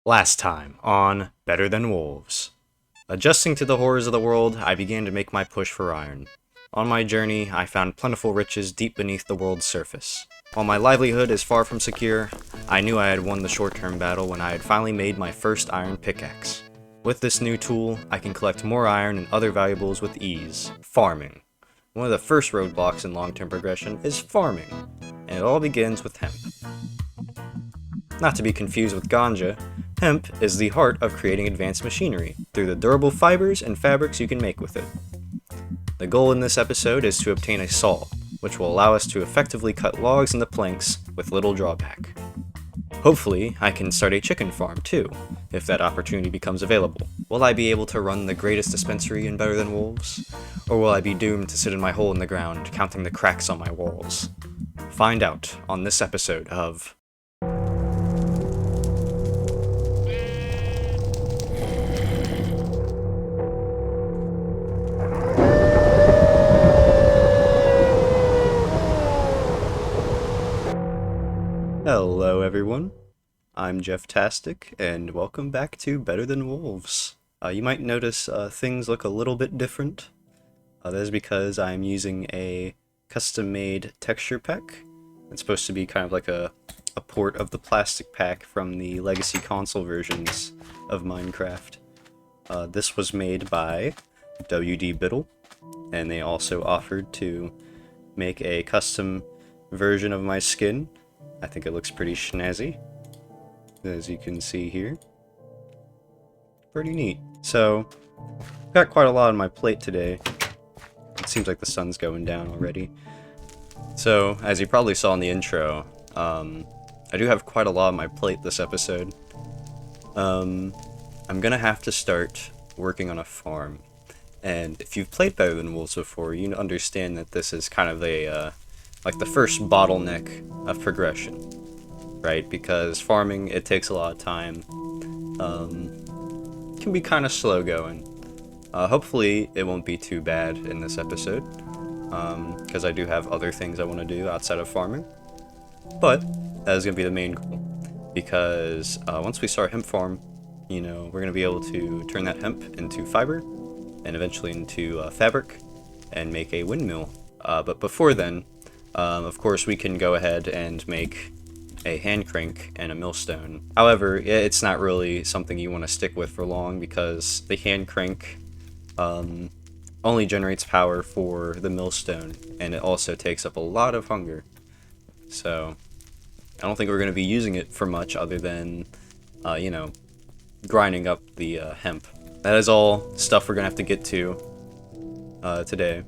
Last time on Better Than Wolves. Adjusting to the horrors of the world, I began to make my push for iron. On my journey, I found plentiful riches deep beneath the world's surface. While my livelihood is far from secure, I knew I had won the short-term battle when I had finally made my first iron pickaxe. With this new tool, I can collect more iron and other valuables with ease. Farming. One of the first roadblocks in long-term progression is farming, and it all begins with hemp. Not to be confused with ganja, hemp is the heart of creating advanced machinery through the durable fibers and fabrics you can make with it. The goal in this episode is to obtain a saw, which will allow us to effectively cut logs into planks with little drawback. Hopefully, I can start a chicken farm too, if that opportunity becomes available. Will I be able to run the greatest dispensary in Better Than Wolves? Or will I be doomed to sit in my hole in the ground, counting the cracks on my walls? Find out on this episode of Hello everyone, I'm Jeff Tastic, and welcome back to Better Than Wolves. You might notice things look a little bit different. That is because I'm using a custom-made texture pack. It's supposed to be kind of like a port of the plastic pack from the legacy console versions of Minecraft. This was made by Wdbittle, and they also offered to make a custom version of my skin. I think it looks pretty snazzy, as you can see here. Pretty neat. So, got quite a lot on my plate today. It seems like the sun's going down already. So, as you probably saw in the intro, I do have quite a lot on my plate this episode. I'm gonna have to start working on a farm. And if you've played Better Than Wolves before, you understand that this is kind of a, like the first bottleneck of progression, right? Because farming, it takes a lot of time, can be kind of slow going. Hopefully it won't be too bad in this episode, because I do have other things I want to do outside of farming, but that is going to be the main goal, because once we start hemp farm, you know, we're going to be able to turn that hemp into fiber, and eventually into fabric, and make a windmill. But before then, of course, we can go ahead and make a hand crank and a millstone. However, it's not really something you want to stick with for long, because the hand crank only generates power for the millstone, and it also takes up a lot of hunger. So, I don't think we're going to be using it for much other than, you know, grinding up the hemp. That is all stuff we're going to have to get to today.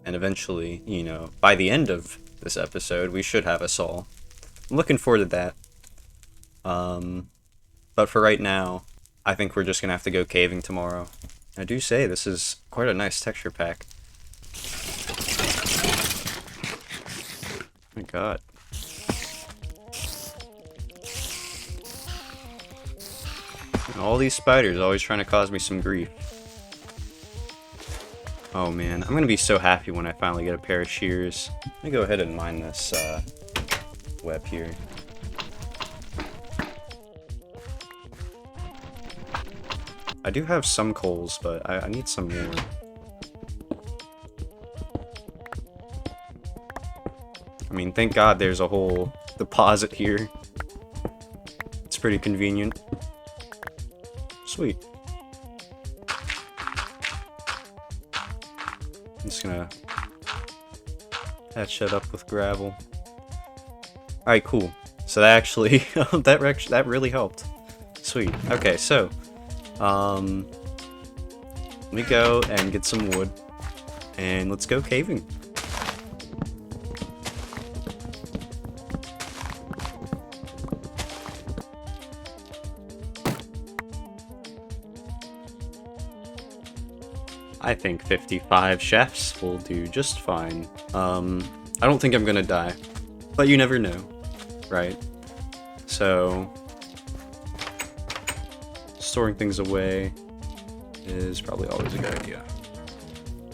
And eventually, you know, by the end of this episode, we should have a saw. I'm looking forward to that. But for right now, I think we're just gonna have to go caving tomorrow. I do say this is quite a nice texture pack. Oh my god. And all these spiders always trying to cause me some grief. Oh man, I'm gonna be so happy when I finally get a pair of shears. Let me go ahead and mine this web here. I do have some coals, but I need some more. I mean, thank God there's a whole deposit here. It's pretty convenient. Sweet. I'm just gonna patch that up with gravel. Alright, cool. So that actually, that really helped. Sweet. Okay, so, let me go and get some wood, and let's go caving. I think 55 chefs will do just fine. I don't think I'm gonna die, but you never know, right? So, storing things away is probably always a good idea.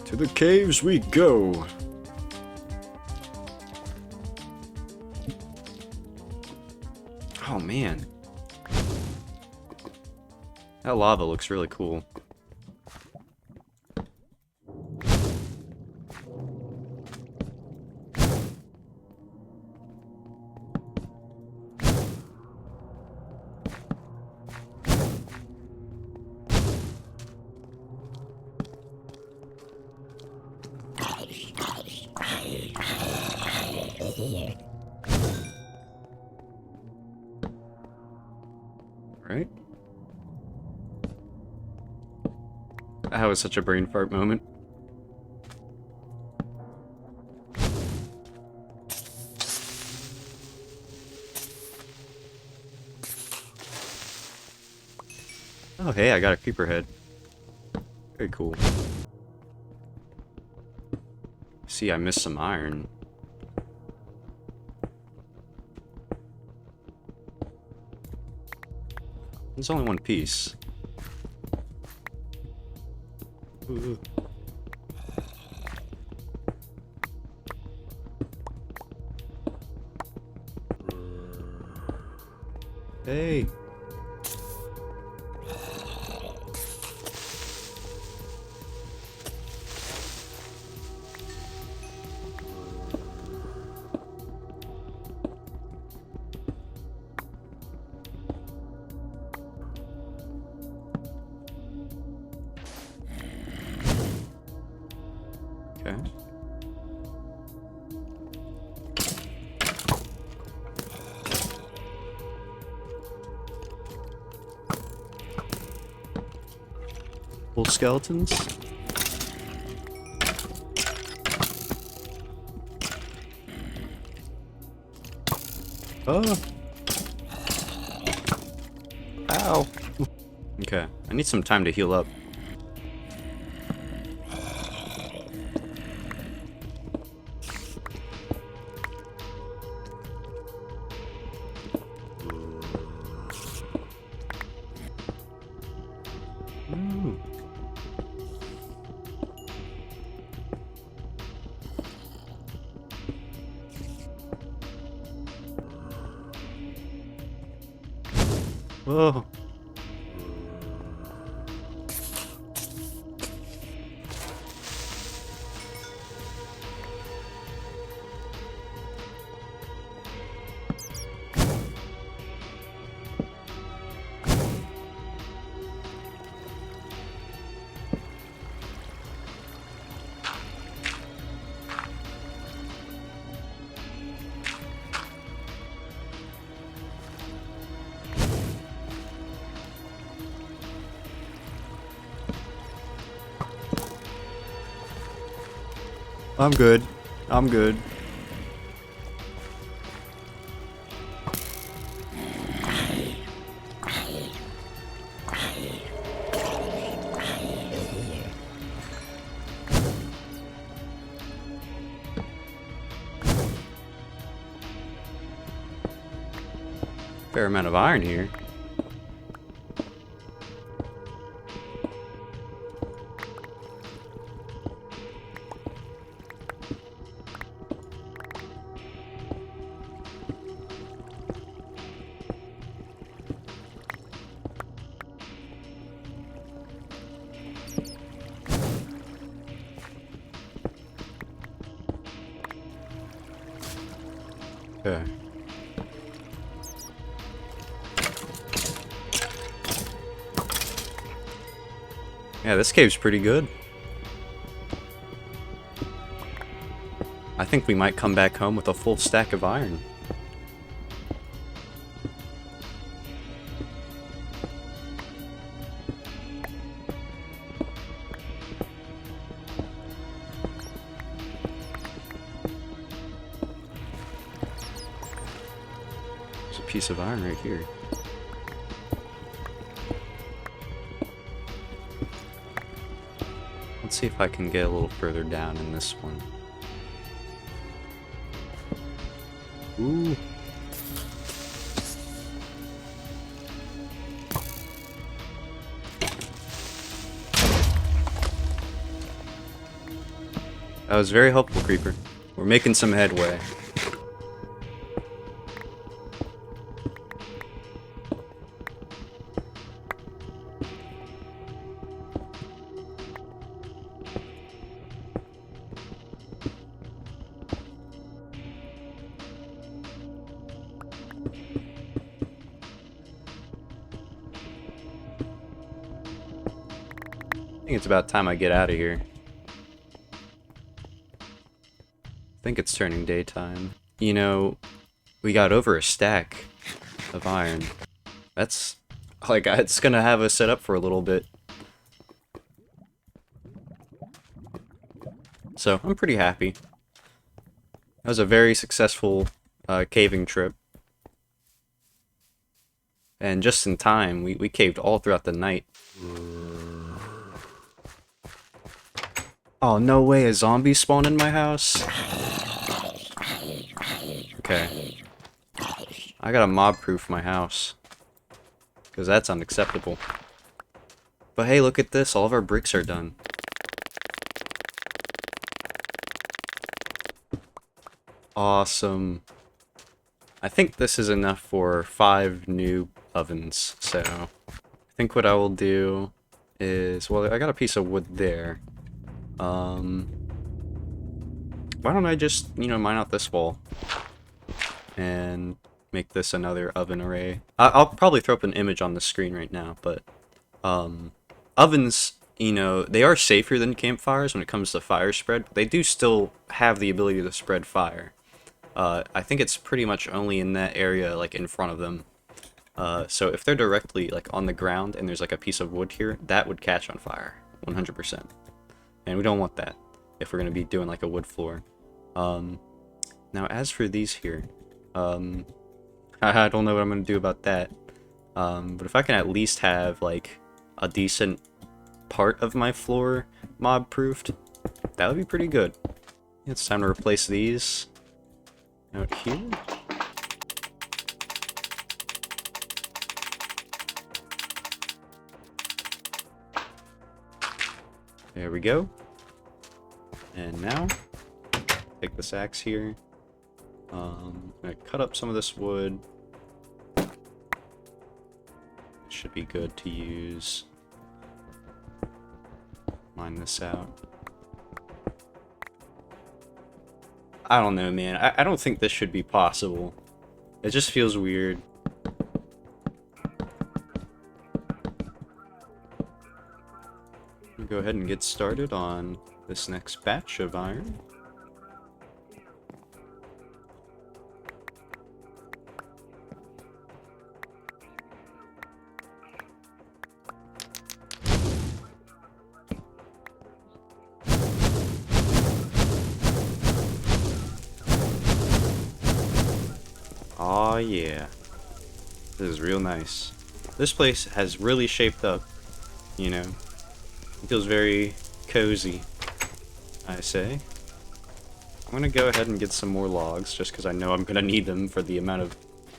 To the caves we go! Oh man. That lava looks really cool. Right? That was such a brain fart moment. Oh hey, I got a creeper head. Very cool. See, I missed some iron. There's only one piece. Ooh. Hey. Okay. Full skeletons. Oh. Ow. Okay, I need some time to heal up. Ooh. Whoa. I'm good. I'm good. Fair amount of iron here. Okay. Yeah, this cave's pretty good. I think we might come back home with a full stack of iron. There's a piece of iron right here. Let's see if I can get a little further down in this one. Ooh. That was very helpful, Creeper. We're making some headway. I think it's about time I get out of here. I think it's turning daytime. You know, we got over a stack of iron. That's, like, it's gonna have us set up for a little bit. So, I'm pretty happy. That was a very successful caving trip. And just in time, we caved all throughout the night. Oh, no way, a zombie spawned in my house? Okay. I gotta mob-proof my house. Because that's unacceptable. But hey, look at this, all of our bricks are done. Awesome. I think this is enough for 5 new ovens, so I think what I will do is, well, I got a piece of wood there. Why don't I just, you know, mine out this wall and make this another oven array. I'll probably throw up an image on the screen right now, but ovens, you know, they are safer than campfires when it comes to fire spread, but they do still have the ability to spread fire. I think it's pretty much only in that area, like, in front of them. So if they're directly, like, on the ground and there's, like, a piece of wood here, that would catch on fire, 100%. And we don't want that if we're going to be doing, like, a wood floor. Now, as for these here, I don't know what I'm going to do about that. But if I can at least have, like, a decent part of my floor mob-proofed, that would be pretty good. It's time to replace these out here. There we go. And now, take this axe here. I'm gonna cut up some of this wood. Should be good to use. Mine this out. I don't know, man. I don't think this should be possible. It just feels weird. Go ahead and get started on this next batch of iron. Aw, yeah. This is real nice. This place has really shaped up, you know. It feels very cozy, I say. I'm gonna go ahead and get some more logs, just because I know I'm gonna need them for the amount of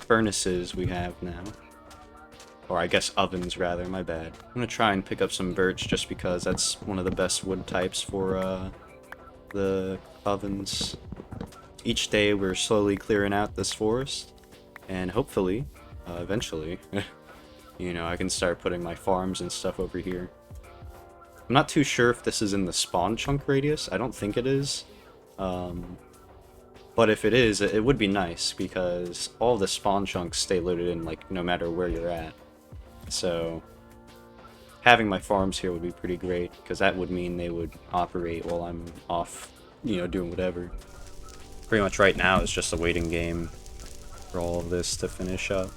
furnaces we have now. Or I guess ovens, rather, my bad. I'm gonna try and pick up some birch, just because that's one of the best wood types for, the ovens. Each day we're slowly clearing out this forest, and hopefully, eventually, you know, I can start putting my farms and stuff over here. I'm not too sure if this is in the spawn chunk radius. I don't think it is. But if it is, it would be nice, because all the spawn chunks stay loaded in, like, no matter where you're at. So, having my farms here would be pretty great, because that would mean they would operate while I'm off, you know, doing whatever. Pretty much right now it's just a waiting game for all of this to finish up.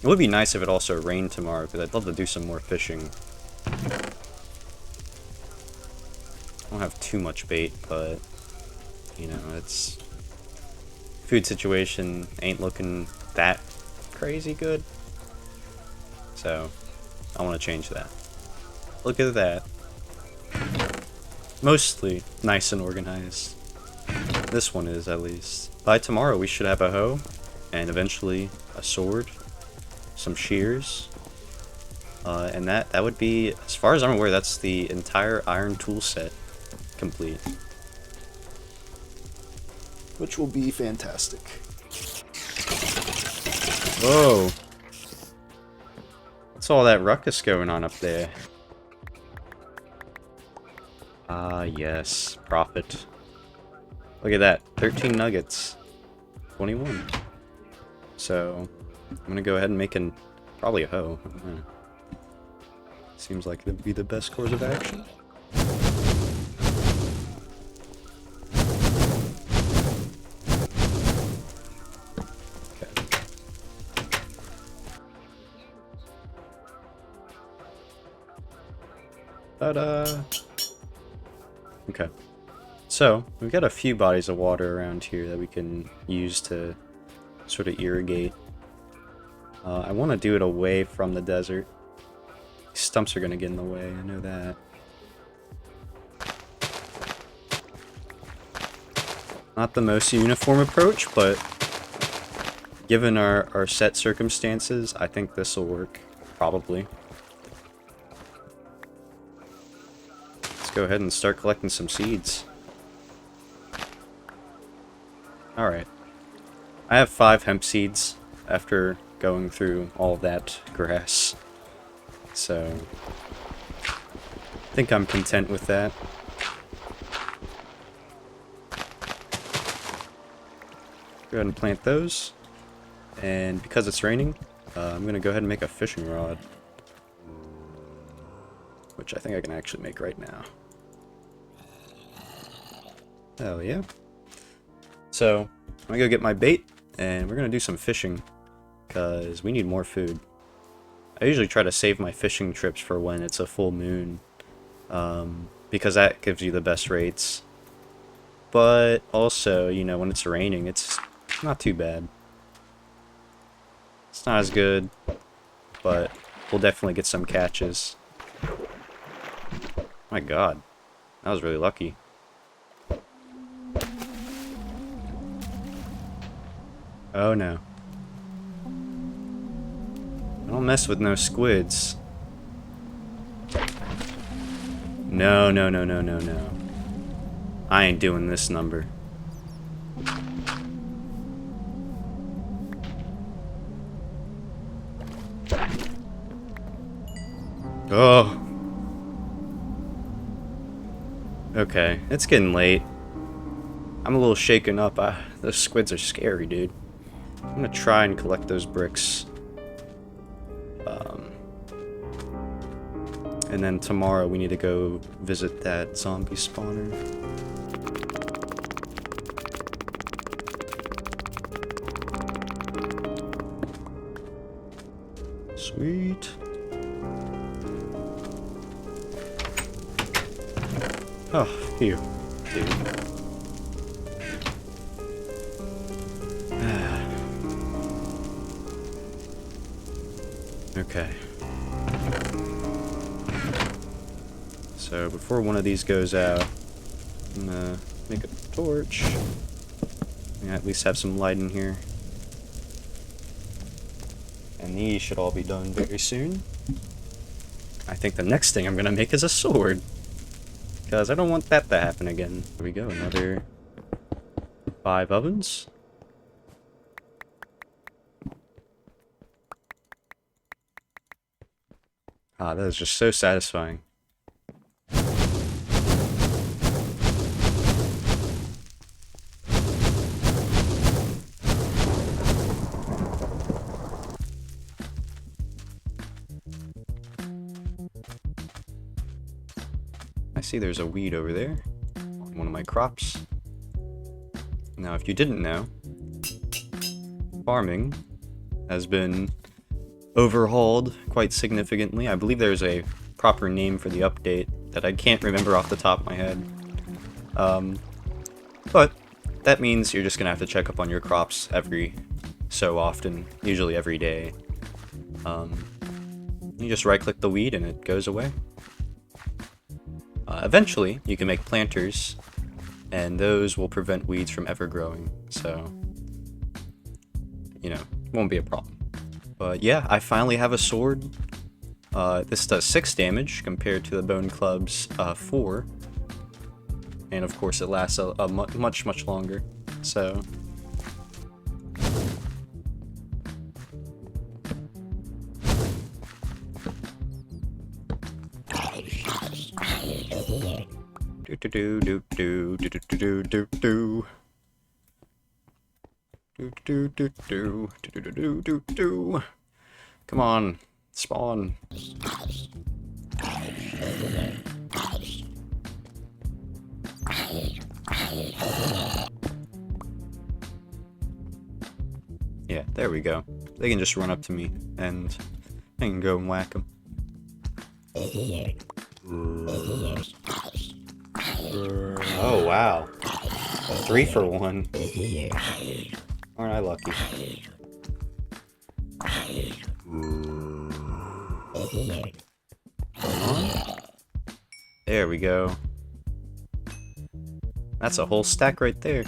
It would be nice if it also rained tomorrow, because I'd love to do some more fishing. I don't have too much bait, but, you know, it's... food situation ain't looking that crazy good. So, I want to change that. Look at that. Mostly nice and organized. This one is, at least. By tomorrow we should have a hoe, and eventually a sword, some shears, and that would be, as far as I'm aware, that's the entire iron tool set complete. Which will be fantastic. Whoa! What's all that ruckus going on up there? Ah, yes. Profit. Look at that. 13 nuggets. 21. So, I'm gonna go ahead and make probably a hoe. Seems like it would be the best course of action. Ta-da! Okay. So, we've got a few bodies of water around here that we can use to sort of irrigate. I want to do it away from the desert. Stumps are going to get in the way, I know that. Not the most uniform approach, but given our set circumstances, I think this will work, probably. Let's go ahead and start collecting some seeds. Alright. I have 5 hemp seeds after going through all that grass. So, I think I'm content with that. Go ahead and plant those. And because it's raining, I'm going to go ahead and make a fishing rod. Which I think I can actually make right now. Hell yeah. So, I'm going to go get my bait, and we're going to do some fishing. Because we need more food. I usually try to save my fishing trips for when it's a full moon. Because that gives you the best rates. But also, you know, when it's raining, it's not too bad. It's not as good, but we'll definitely get some catches. My god, that was really lucky. Oh no. I don't mess with no squids. No, no, no, no, no, no. I ain't doing this number. Oh. Okay, it's getting late. I'm a little shaken up. Those squids are scary, dude. I'm gonna try and collect those bricks. And then tomorrow we need to go visit that zombie spawner. Sweet. Oh, phew. Dude. Okay. So before one of these goes out, I'm gonna make a torch. Yeah, at least have some light in here. And these should all be done very soon. I think the next thing I'm gonna make is a sword. Because I don't want that to happen again. There we go, another 5 ovens. Ah, that is just so satisfying. I see there's a weed over there on one of my crops. Now, if you didn't know, farming has been overhauled quite significantly. I believe there's a proper name for the update that I can't remember off the top of my head. But that means you're just gonna have to check up on your crops every so often, usually every day. You just right-click the weed and it goes away. Eventually, you can make planters, and those will prevent weeds from ever growing, so, you know, it won't be a problem. But yeah, I finally have a sword. This does 6 damage compared to the Bone Club's 4. And of course it lasts a much, much longer, so... Do do do do do do do do do do do do do do do do. Come on, spawn. Yeah, there we go. They can just run up to me, and I can go and whack them. Oh, wow. 3 for 1. Aren't I lucky? There we go. That's a whole stack right there.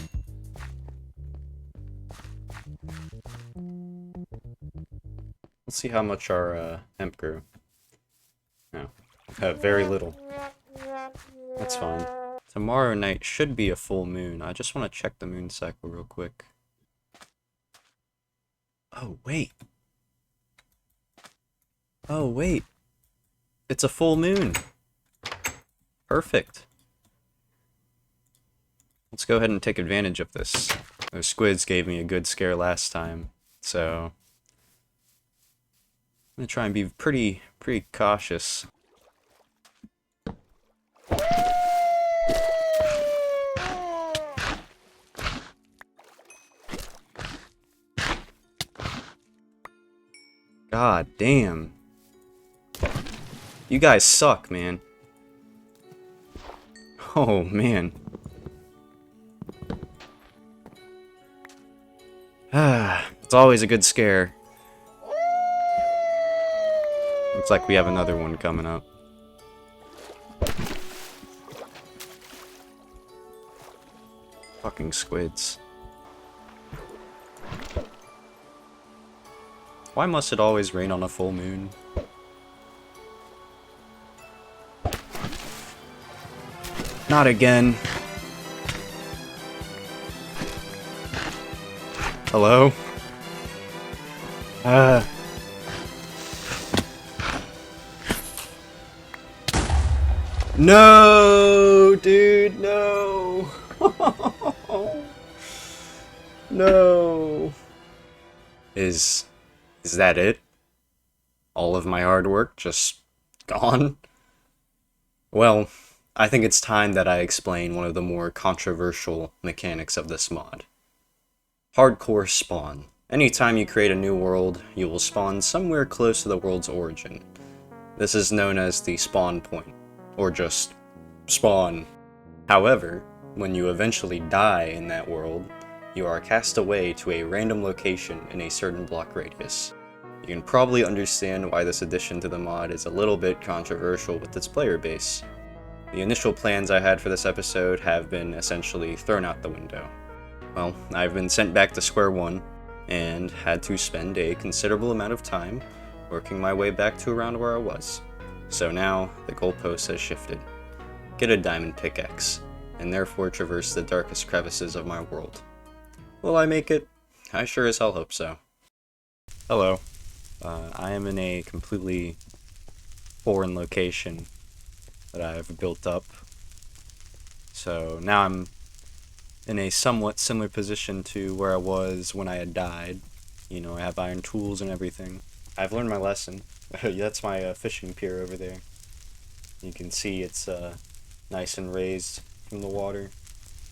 Let's see how much our hemp grew. No. Very little. That's fine. Tomorrow night should be a full moon. I just want to check the moon cycle real quick. Oh, wait. Oh, wait. It's a full moon. Perfect. Let's go ahead and take advantage of this. Those squids gave me a good scare last time, so I'm gonna try and be pretty cautious. God damn. You guys suck, man. Oh, man. It's always a good scare. Looks like we have another one coming up. Fucking squids. Why must it always rain on a full moon? Not again. Hello? No, dude, no. No. Is that it? All of my hard work just gone? Well, I think it's time that I explain one of the more controversial mechanics of this mod. Hardcore spawn. Anytime you create a new world, you will spawn somewhere close to the world's origin. This is known as the spawn point, or just spawn. However, when you eventually die in that world, you are cast away to a random location in a certain block radius. You can probably understand why this addition to the mod is a little bit controversial with its player base. The initial plans I had for this episode have been essentially thrown out the window. Well, I've been sent back to square one, and had to spend a considerable amount of time working my way back to around where I was. So now, the goalpost has shifted. Get a diamond pickaxe, and therefore traverse the darkest crevices of my world. Will I make it? I sure as hell hope so. Hello. I am in a completely foreign location that I've built up. So now I'm in a somewhat similar position to where I was when I had died. You know, I have iron tools and everything. I've learned my lesson. That's my fishing pier over there. You can see it's nice and raised from the water.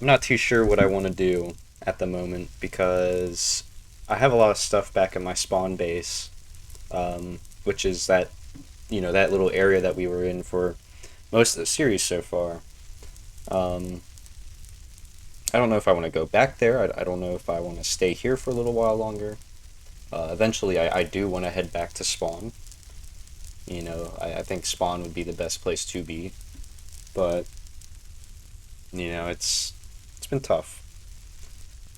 I'm not too sure what I want to do at the moment because I have a lot of stuff back in my spawn base, which is that, you know, that little area that we were in for most of the series so far. I don't know if I want to go back there. I don't know if I want to stay here for a little while longer. Eventually, I do want to head back to spawn. You know, I think spawn would be the best place to be. But, you know, it's been tough.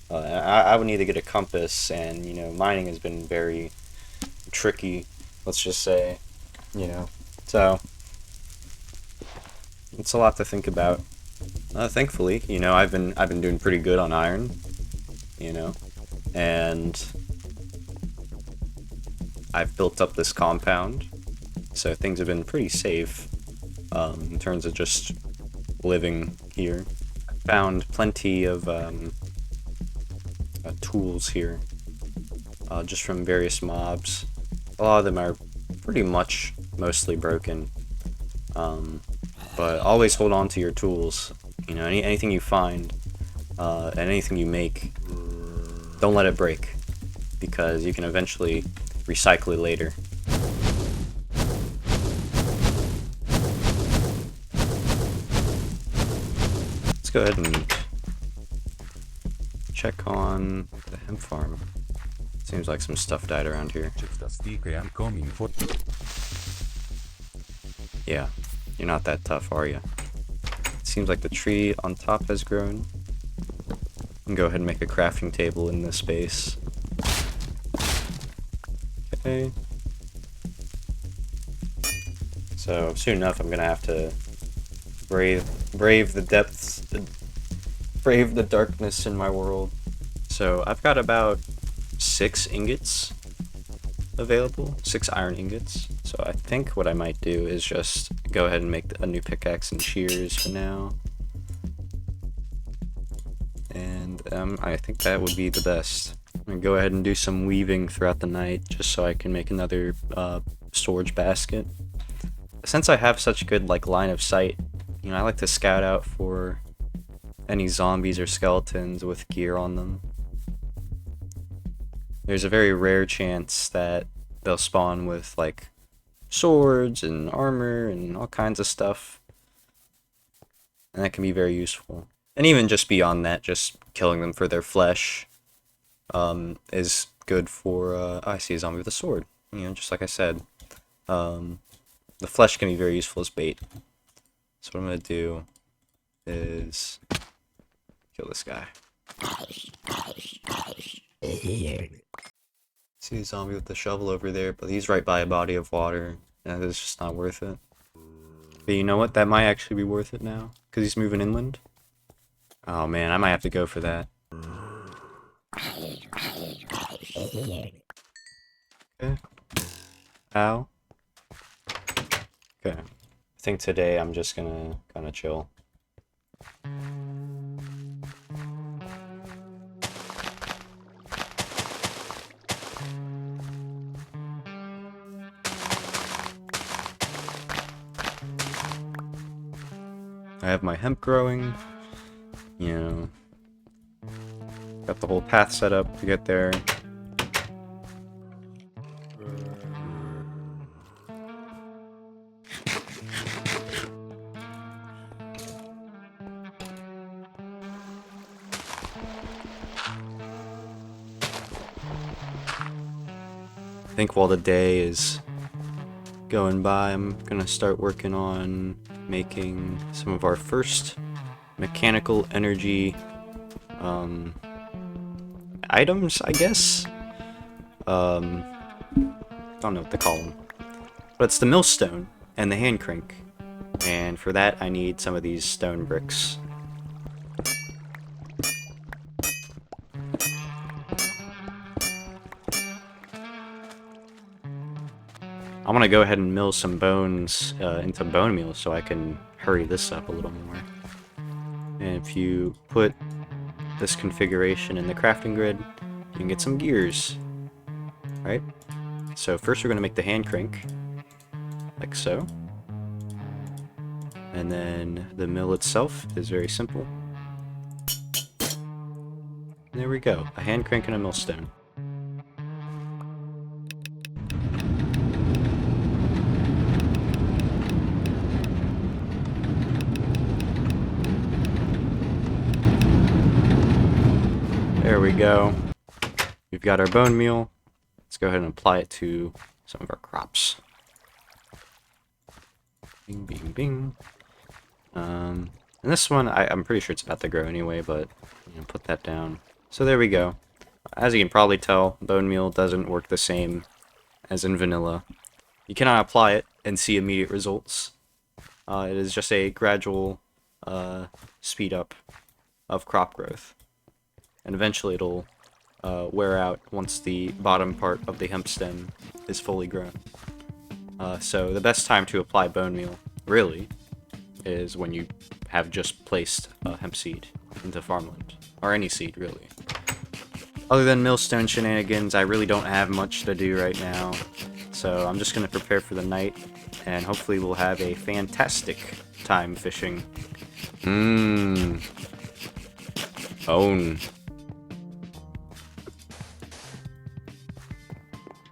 I would need to get a compass, and, you know, mining has been very tricky, let's just say, you know. So, it's a lot to think about. Thankfully, you know, I've been doing pretty good on iron, you know, and I've built up this compound, so things have been pretty safe in terms of just living here. I found plenty of tools here, just from various mobs. A lot of them are pretty much mostly broken. But always hold on to your tools. You know, anything you find, and anything you make, don't let it break, because you can eventually recycle it later. Let's go ahead and check on the hemp farm. Seems like some stuff died around here. Yeah, you're not that tough, are you? It seems like the tree on top has grown. And go ahead and make a crafting table in this space. Okay. So soon enough, I'm gonna have to brave the depths, brave the darkness in my world. So I've got about 6 ingots available, 6 iron ingots. So I think what I might do is just go ahead and make a new pickaxe and shears for now. And I think that would be the best. I'm gonna go ahead and do some weaving throughout the night just so I can make another storage basket. Since I have such good line of sight, you know, I like to scout out for any zombies or skeletons with gear on them. There's a very rare chance that they'll spawn with swords and armor and all kinds of stuff, and that can be very useful. And even just beyond that, just killing them for their flesh is good for, I see a zombie with a sword, you know, just like I said. The flesh can be very useful as bait. So what I'm going to do is kill this guy. See the zombie with the shovel over there, but he's right by a body of water, and it's just not worth it. But you know what? That might actually be worth it now, because he's moving inland. Oh man, I might have to go for that. Okay. Ow. Okay. I think today I'm just gonna kind of chill. I have my hemp growing, you know, got the whole path set up to get there. I think while the day is going by, I'm gonna start working on making some of our first mechanical energy items, I guess. Don't know what to call them, but it's the millstone and the hand crank, and for that I need some of these stone bricks. I'm gonna go ahead and mill some bones into bone meal so I can hurry this up a little more. And if you put this configuration in the crafting grid, you can get some gears, right? So first we're gonna make the hand crank, like so. And then the mill itself is very simple. And there we go, a hand crank and a millstone. There we go. We've got our bone meal. Let's go ahead and apply it to some of our crops. Bing, bing, bing. And this one, I'm pretty sure it's about to grow anyway, but put that down. So there we go. As you can probably tell, bone meal doesn't work the same as in vanilla. You cannot apply it and see immediate results. It is just a gradual speed up of crop growth. And eventually it'll wear out once the bottom part of the hemp stem is fully grown. So the best time to apply bone meal, really, is when you have just placed a hemp seed into farmland. Or any seed, really. Other than millstone shenanigans, I really don't have much to do right now. So I'm just going to prepare for the night, and hopefully we'll have a fantastic time fishing. Own.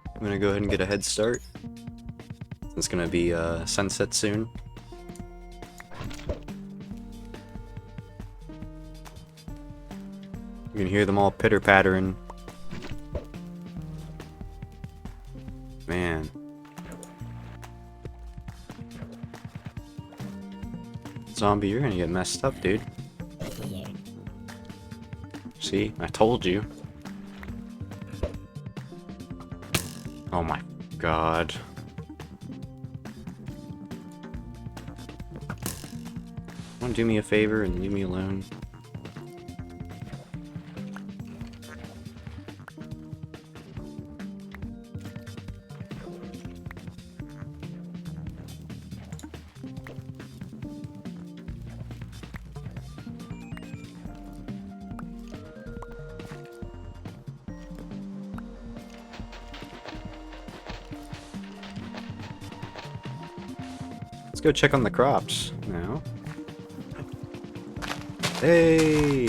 I'm going to go ahead and get a head start. It's going to be sunset soon. You can hear them all pitter-pattering. Man. Zombie, you're gonna get messed up, dude. See? I told you. Oh my god. Wanna do me a favor and leave me alone? Let's go check on the crops now. Hey!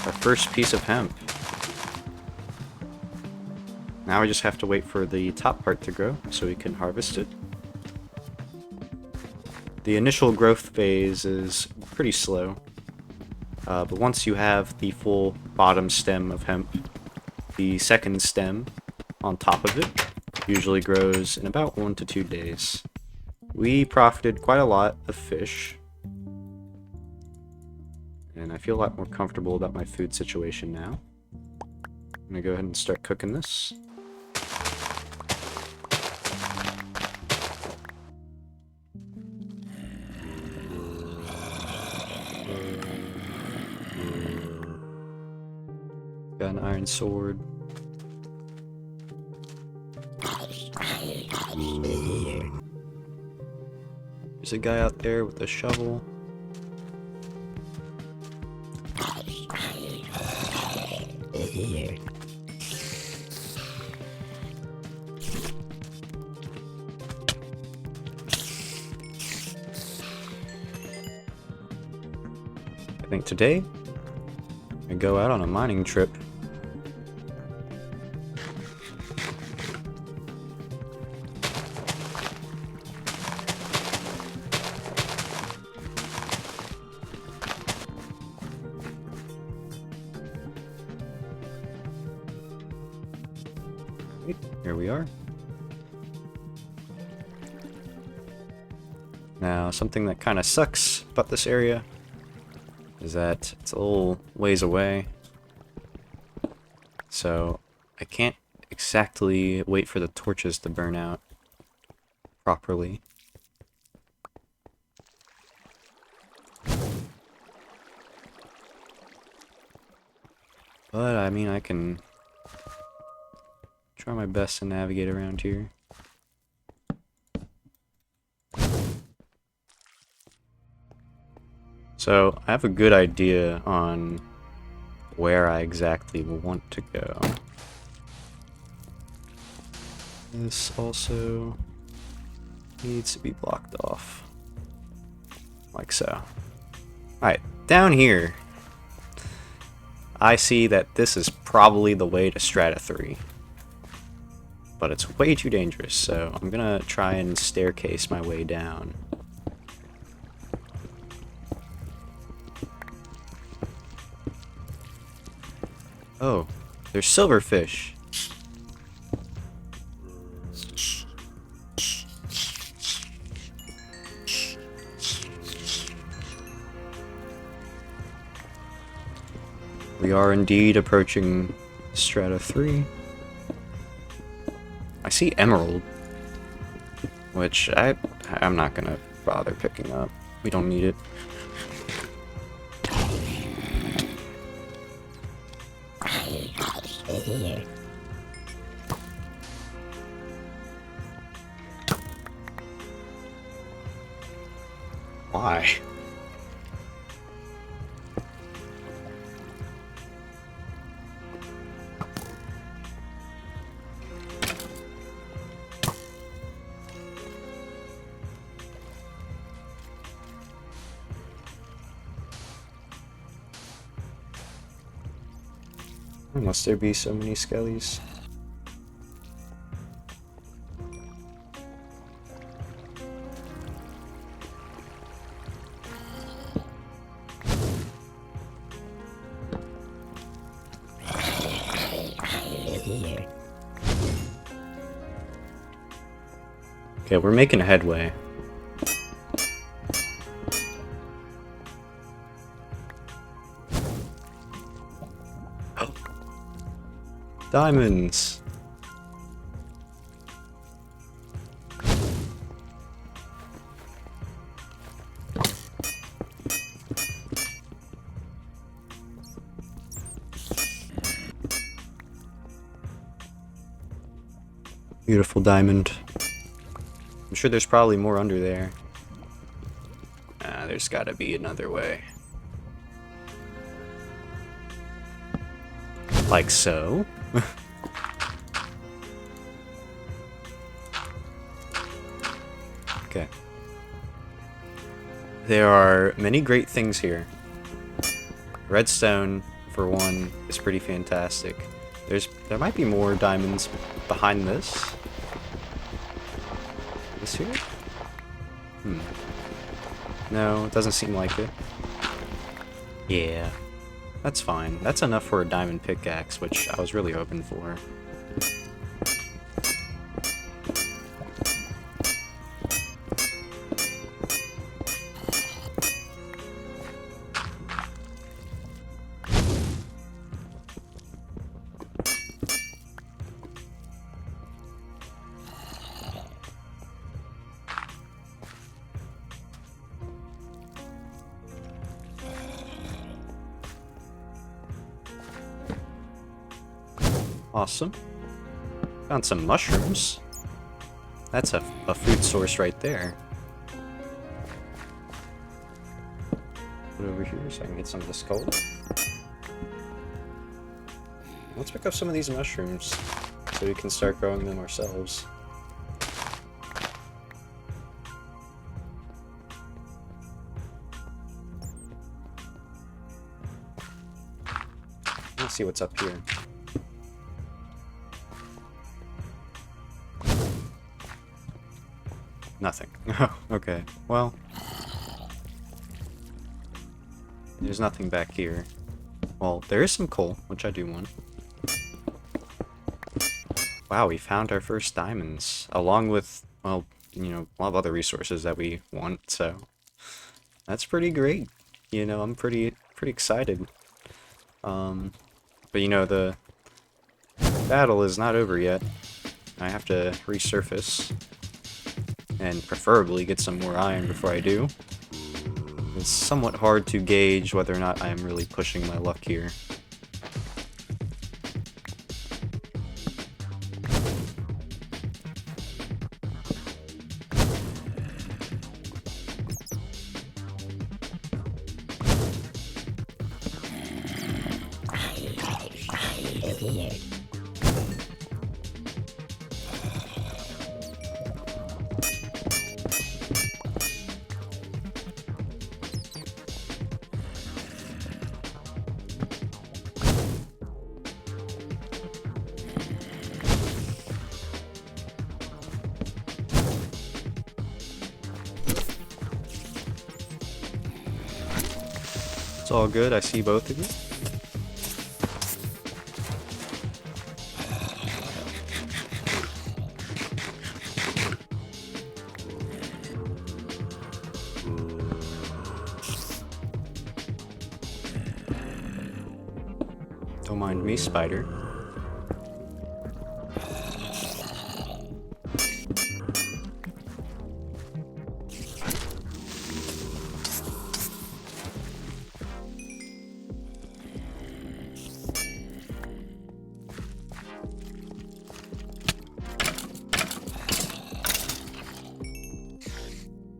Our first piece of hemp. Now we just have to wait for the top part to grow so we can harvest it. The initial growth phase is pretty slow, but once you have the full bottom stem of hemp, the second stem on top of it usually grows in about 1 to 2 days. We profited quite a lot of fish, and I feel a lot more comfortable about my food situation now. I'm gonna go ahead and start cooking this. Got an iron sword. There's a guy out there with a shovel. I think today I go out on a mining trip. Here we are. Now, something that kind of sucks about this area is that it's a little ways away. So, I can't exactly wait for the torches to burn out properly. But, I mean, I can try my best to navigate around here. So, I have a good idea on where I exactly want to go. This also needs to be blocked off. Like so. Alright, down here, I see that this is probably the way to Strata 3. But it's way too dangerous, so I'm gonna try and staircase my way down. Oh, there's silverfish. We are indeed approaching Strata 3. I see emerald, which I'm not gonna bother picking up. We don't need it. Why? Must there be so many skellies? Okay, we're making headway. Oh. Diamonds! Beautiful diamond. I'm sure there's probably more under there. There's gotta be another way. Like so. Okay. There are many great things here. Redstone, for one, is pretty fantastic. There might be more diamonds behind this. This here? No, it doesn't seem like it. Yeah. That's fine. That's enough for a diamond pickaxe, which I was really hoping for. Awesome. Found some mushrooms. That's a food source right there. Put it over here so I can get some of this coal. Let's pick up some of these mushrooms so we can start growing them ourselves. Let's see what's up here. Nothing. Oh, okay. Well, there's nothing back here. Well, there is some coal, which I do want. Wow, we found our first diamonds, along with, well, you know, a lot of other resources that we want, so that's pretty great. You know, I'm pretty excited. But you know, the battle is not over yet. I have to resurface. And preferably get some more iron before I do. It's somewhat hard to gauge whether or not I am really pushing my luck here. It's all good, I see both of you. Don't mind me, spider.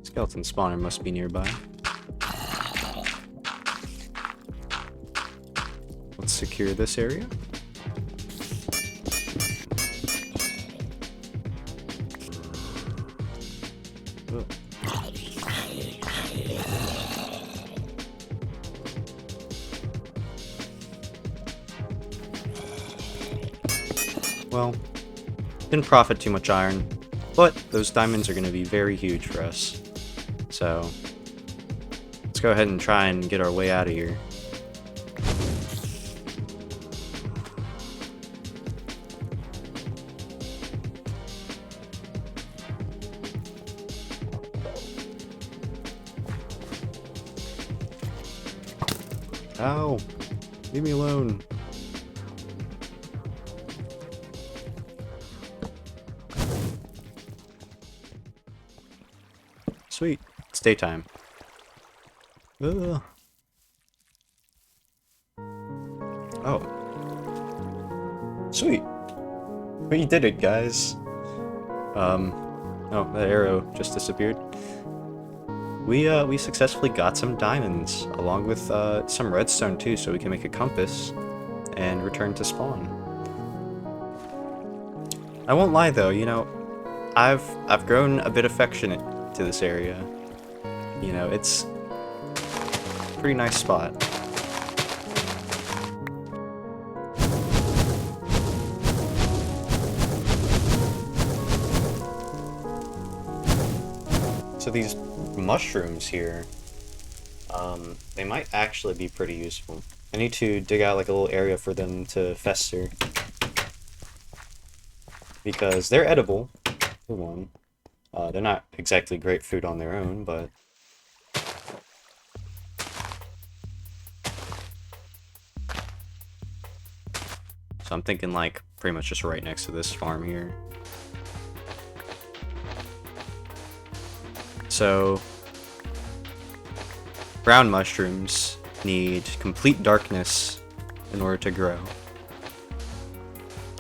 Skeleton spawner must be nearby. Let's secure this area. Oh. well, didn't profit too much iron, but those diamonds are going to be very huge for us. So, let's go ahead and try and get our way out of here. Ow! Leave me alone. Sweet. It's daytime. Ugh. Oh. Sweet. We did it, guys. Oh, that arrow just disappeared. We successfully got some diamonds, along with some redstone too, so we can make a compass and return to spawn. I won't lie though, you know, I've grown a bit affectionate to this area. You know, it's a pretty nice spot. So these mushrooms here, they might actually be pretty useful. I need to dig out like a little area for them to fester, because they're edible, for one. They're not exactly great food on their own, but so I'm thinking like pretty much just right next to this farm here. So brown mushrooms need complete darkness in order to grow.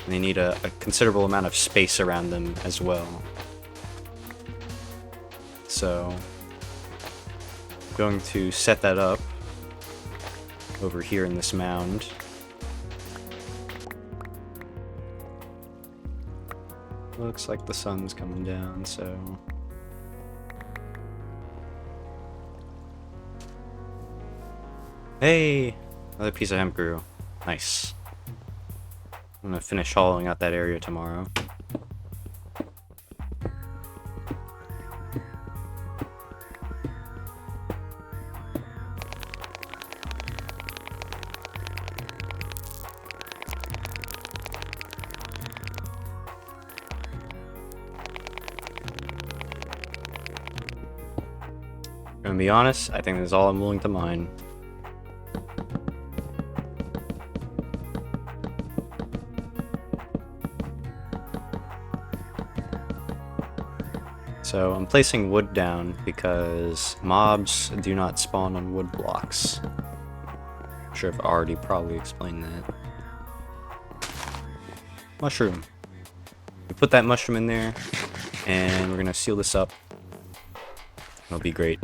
And they need a considerable amount of space around them as well. So I'm going to set that up over here in this mound. Looks like the sun's coming down, so hey! Another piece of hemp grew. Nice. I'm gonna finish hollowing out that area tomorrow. Gonna be honest, I think that's all I'm willing to mine. So I'm placing wood down because mobs do not spawn on wood blocks. I'm sure I've already probably explained that. Mushroom. We put that mushroom in there, and we're gonna seal this up. It'll be great.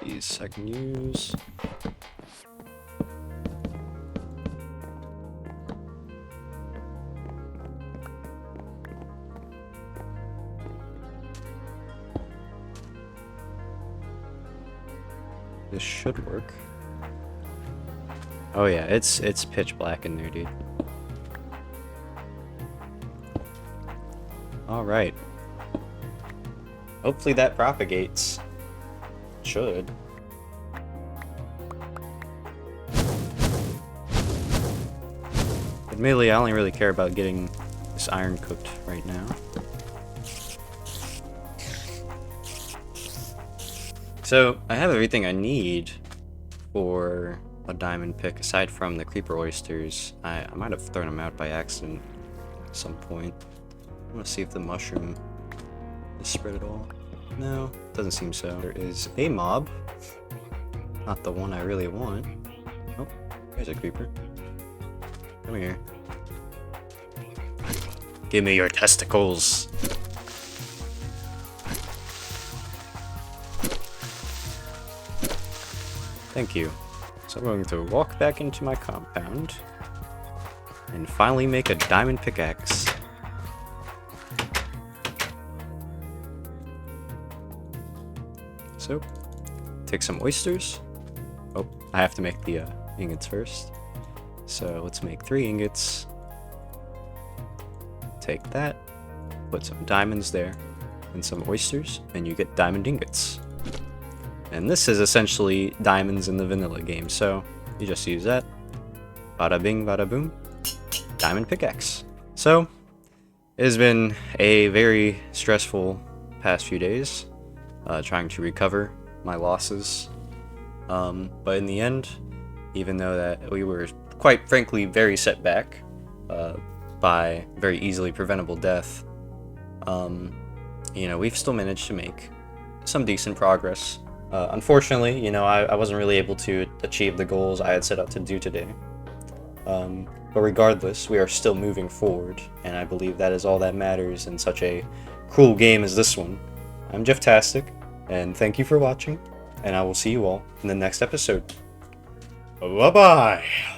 These I can use. This should work. Oh yeah, it's pitch black in there, dude. Alright. Hopefully that propagates. Should. Admittedly, I only really care about getting this iron cooked right now. So, I have everything I need for a diamond pick, aside from the creeper oysters. I might have thrown them out by accident at some point. I want to see if the mushroom is spread at all. No, doesn't seem so. There is a mob. Not the one I really want. Oh, there's a creeper. Come here. Give me your testicles. Thank you. So I'm going to walk back into my compound and finally make a diamond pickaxe. So, take some oysters. Oh, I have to make the ingots first. So let's make 3 ingots. Take that, put some diamonds there, and some oysters, and you get diamond ingots. And this is essentially diamonds in the vanilla game, so you just use that. Bada bing, bada boom. Diamond pickaxe. So, it has been a very stressful past few days, trying to recover my losses. But in the end, even though that we were quite frankly very set back by very easily preventable death, you know, we've still managed to make some decent progress. Unfortunately, you know, I wasn't really able to achieve the goals I had set out to do today. But regardless, we are still moving forward, and I believe that is all that matters in such a cruel game as this one. I'm Jefftastic, and thank you for watching, and I will see you all in the next episode. Bye-bye!